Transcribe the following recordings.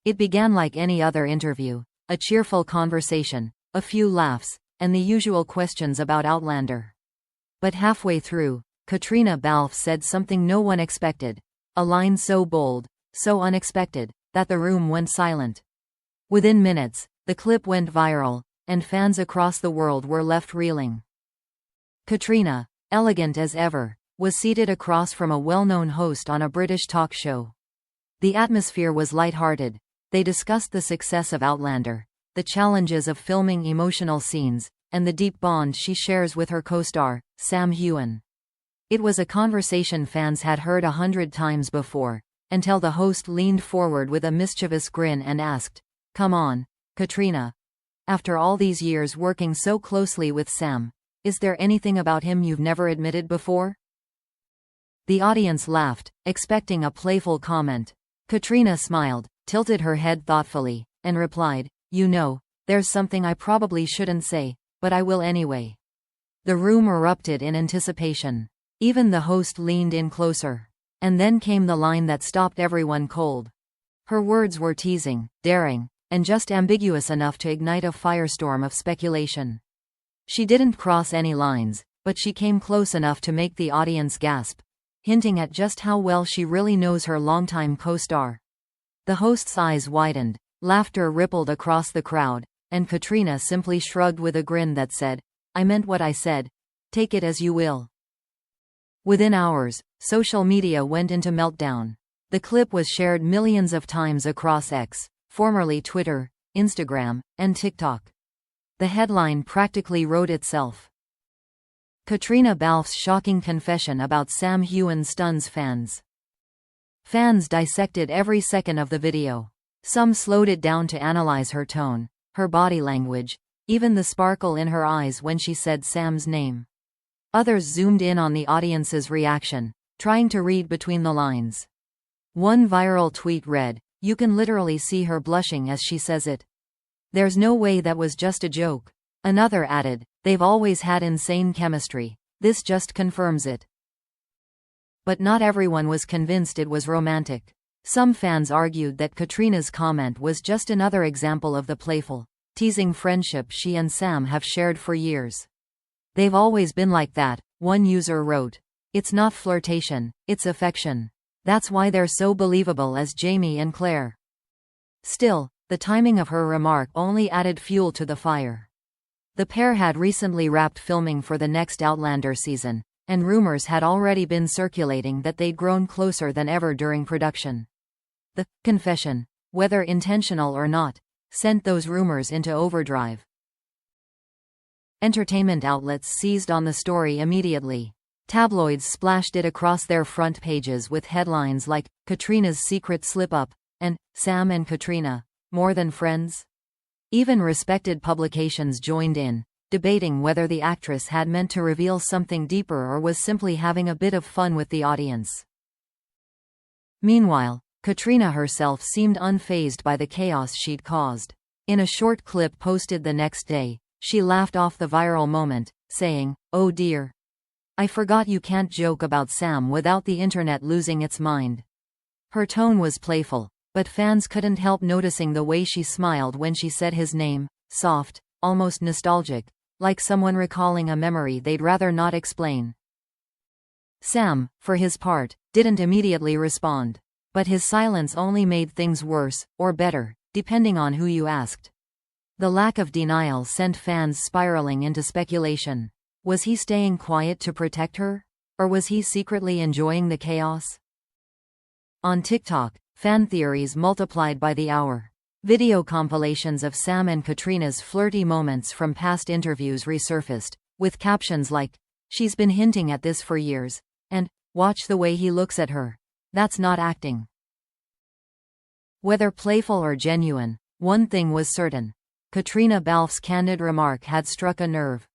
It began like any other interview, a cheerful conversation, a few laughs, and the usual questions about Outlander. But halfway through, Caitríona Balfe said something no one expected, a line so bold, so unexpected, that the room went silent. Within minutes, the clip went viral, and fans across the world were left reeling. Caitríona, elegant as ever, was seated across from a well-known host on a British talk show. The atmosphere was light-hearted. They discussed the success of Outlander, the challenges of filming emotional scenes, and the deep bond she shares with her co-star, Sam Heughan. It was a conversation fans had heard 100 times before, until the host leaned forward with a mischievous grin and asked, "Come on, Caitríona. After all these years working so closely with Sam, is there anything about him you've never admitted before?" The audience laughed, expecting a playful comment. Caitríona smiled, tilted her head thoughtfully, and replied, "You know, there's something I probably shouldn't say, but I will anyway." The room erupted in anticipation. Even the host leaned in closer. And then came the line that stopped everyone cold. Her words were teasing, daring, and just ambiguous enough to ignite a firestorm of speculation. She didn't cross any lines, but she came close enough to make the audience gasp, hinting at just how well she really knows her longtime co-star. The host's eyes widened, laughter rippled across the crowd, and Caitríona simply shrugged with a grin that said, "I meant what I said. Take it as you will." Within hours, social media went into meltdown. The clip was shared millions of times across X, formerly Twitter, Instagram, and TikTok. The headline practically wrote itself. Caitríona Balfe's shocking confession about Sam Heughan stuns fans. Fans dissected every second of the video. Some slowed it down to analyze her tone, her body language, even the sparkle in her eyes when she said Sam's name. Others zoomed in on the audience's reaction, trying to read between the lines. One viral tweet read, "You can literally see her blushing as she says it. There's no way that was just a joke." Another added, "They've always had insane chemistry. This just confirms it." But not everyone was convinced it was romantic. Some fans argued that Caitríona's comment was just another example of the playful, teasing friendship she and Sam have shared for years. "They've always been like that," one user wrote. "It's not flirtation, it's affection. That's why they're so believable as Jamie and Claire." Still, the timing of her remark only added fuel to the fire. The pair had recently wrapped filming for the next Outlander season, and rumors had already been circulating that they'd grown closer than ever during production. The confession, whether intentional or not, sent those rumors into overdrive. Entertainment outlets seized on the story immediately. Tabloids splashed it across their front pages with headlines like, "Caitríona's secret slip-up," and "Sam and Caitríona, more than friends?" Even respected publications joined in, debating whether the actress had meant to reveal something deeper or was simply having a bit of fun with the audience. Meanwhile, Caitríona herself seemed unfazed by the chaos she'd caused. In a short clip posted the next day, she laughed off the viral moment, saying, "Oh dear. I forgot you can't joke about Sam without the internet losing its mind." Her tone was playful, but fans couldn't help noticing the way she smiled when she said his name, soft, almost nostalgic, like someone recalling a memory they'd rather not explain. Sam, for his part, didn't immediately respond. But his silence only made things worse, or better, depending on who you asked. The lack of denial sent fans spiraling into speculation. Was he staying quiet to protect her? Or was he secretly enjoying the chaos? On TikTok, fan theories multiplied by the hour. Video compilations of Sam and Caitríona's flirty moments from past interviews resurfaced, with captions like, "She's been hinting at this for years," and "Watch the way he looks at her. That's not acting." Whether playful or genuine, one thing was certain. Caitríona Balfe's candid remark had struck a nerve.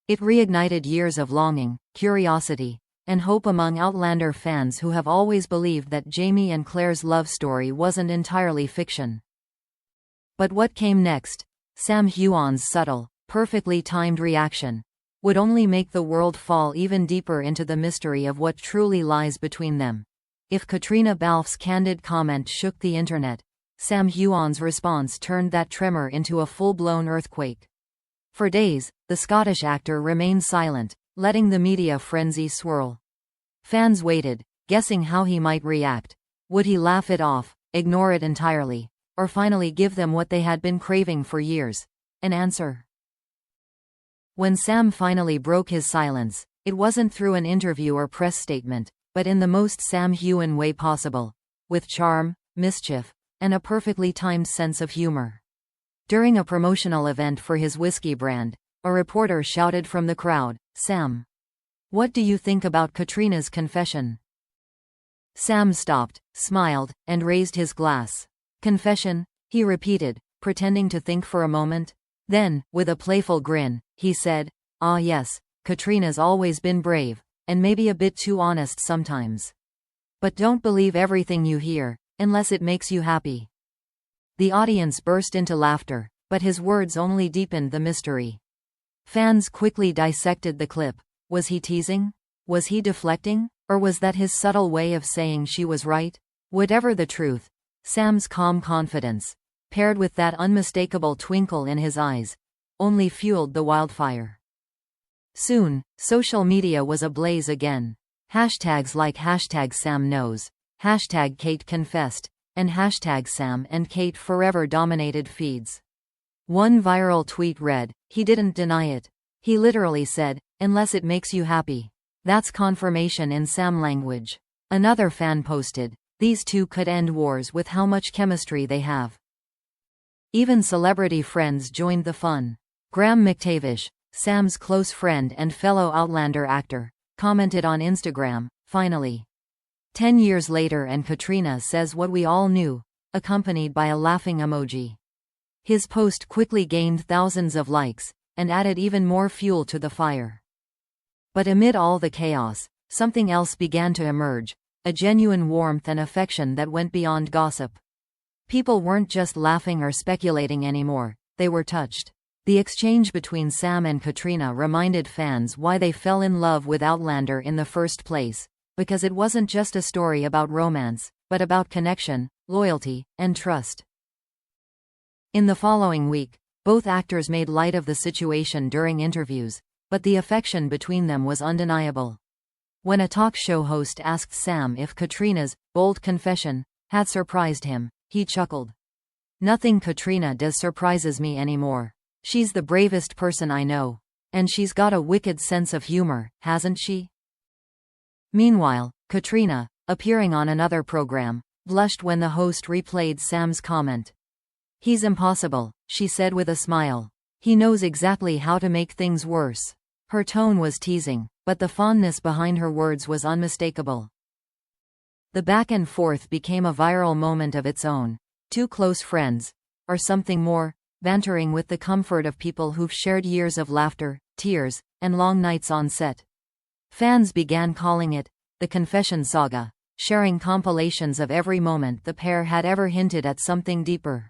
It reignited years of longing, curiosity, and hope among Outlander fans who have always believed that Jamie and Claire's love story wasn't entirely fiction. But what came next? Sam Heughan's subtle, perfectly timed reaction would only make the world fall even deeper into the mystery of what truly lies between them. If Caitríona Balfe's candid comment shook the internet, Sam Heughan's response turned that tremor into a full-blown earthquake. For days, the Scottish actor remained silent, letting the media frenzy swirl. Fans waited, guessing how he might react. Would he laugh it off, ignore it entirely, or finally give them what they had been craving for years? An answer. When Sam finally broke his silence, it wasn't through an interview or press statement, but in the most Sam Heughan way possible, with charm, mischief, and a perfectly timed sense of humor. During a promotional event for his whiskey brand, a reporter shouted from the crowd, "Sam, what do you think about Caitríona's confession?" Sam stopped, smiled, and raised his glass. "Confession?" he repeated, pretending to think for a moment. Then, with a playful grin, he said, "Ah yes, Caitríona's always been brave, and maybe a bit too honest sometimes. But don't believe everything you hear, unless it makes you happy." The audience burst into laughter, but his words only deepened the mystery. Fans quickly dissected the clip. Was he teasing? Was he deflecting? Or was that his subtle way of saying she was right? Whatever the truth, Sam's calm confidence, paired with that unmistakable twinkle in his eyes, only fueled the wildfire. Soon, social media was ablaze again. Hashtags like #SamKnows, #KateConfessed, and #Sam and Kate forever dominated feeds. One viral tweet read, "He didn't deny it. He literally said, unless it makes you happy. That's confirmation in Sam language." Another fan posted, "These two could end wars with how much chemistry they have." Even celebrity friends joined the fun. Graham McTavish, Sam's close friend and fellow Outlander actor, commented on Instagram, "Finally. 10 years later and Caitríona says what we all knew," accompanied by a laughing emoji. His post quickly gained thousands of likes, and added even more fuel to the fire. But amid all the chaos, something else began to emerge, a genuine warmth and affection that went beyond gossip. People weren't just laughing or speculating anymore, they were touched. The exchange between Sam and Caitríona reminded fans why they fell in love with Outlander in the first place, because it wasn't just a story about romance, but about connection, loyalty, and trust. In the following week, both actors made light of the situation during interviews, but the affection between them was undeniable. When a talk show host asked Sam if Caitríona's bold confession had surprised him, he chuckled. "Nothing Caitríona does surprises me anymore. She's the bravest person I know. And she's got a wicked sense of humor, hasn't she?" Meanwhile, Caitríona, appearing on another program, blushed when the host replayed Sam's comment. "He's impossible," she said with a smile. "He knows exactly how to make things worse." Her tone was teasing, but the fondness behind her words was unmistakable. The back and forth became a viral moment of its own. Two close friends, or something more, bantering with the comfort of people who've shared years of laughter, tears, and long nights on set. Fans began calling it the confession saga, sharing compilations of every moment the pair had ever hinted at something deeper.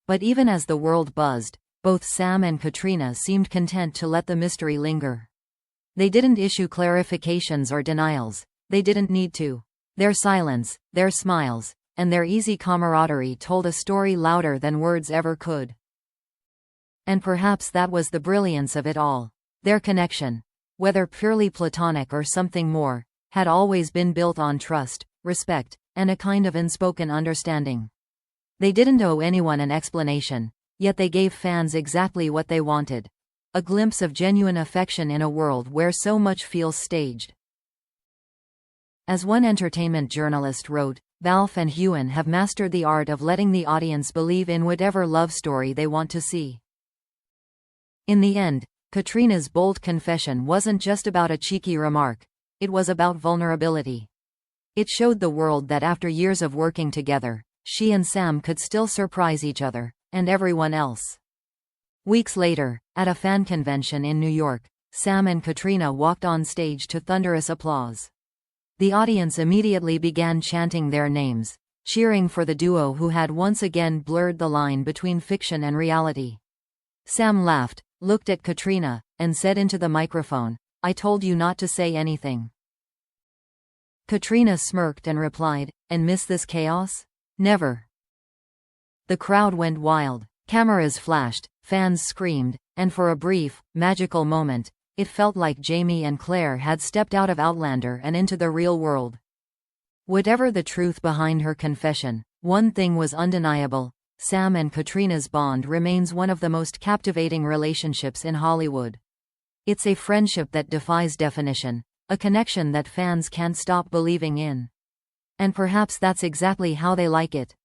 But even as the world buzzed, both Sam and Caitríona seemed content to let the mystery linger. They didn't issue clarifications or denials. They didn't need to. Their silence, their smiles, and their easy camaraderie told a story louder than words ever could. And perhaps that was the brilliance of it all. Their connection, whether purely platonic or something more, had always been built on trust, respect, and a kind of unspoken understanding. They didn't owe anyone an explanation, yet they gave fans exactly what they wanted: a glimpse of genuine affection in a world where so much feels staged. As one entertainment journalist wrote, Balfe and Heughan have mastered the art of letting the audience believe in whatever love story they want to see. In the end, Caitríona's bold confession wasn't just about a cheeky remark, it was about vulnerability. It showed the world that after years of working together, she and Sam could still surprise each other, and everyone else. Weeks later, at a fan convention in New York, Sam and Caitríona walked on stage to thunderous applause. The audience immediately began chanting their names, cheering for the duo who had once again blurred the line between fiction and reality. Sam laughed, looked at Caitríona, and said into the microphone, "I told you not to say anything." Caitríona smirked and replied, "And miss this chaos? Never." The crowd went wild. Cameras flashed, fans screamed, and for a brief, magical moment, it felt like Jamie and Claire had stepped out of Outlander and into the real world. Whatever the truth behind her confession, one thing was undeniable: Sam and Caitríona's bond remains one of the most captivating relationships in Hollywood. It's a friendship that defies definition, a connection that fans can't stop believing in. And perhaps that's exactly how they like it.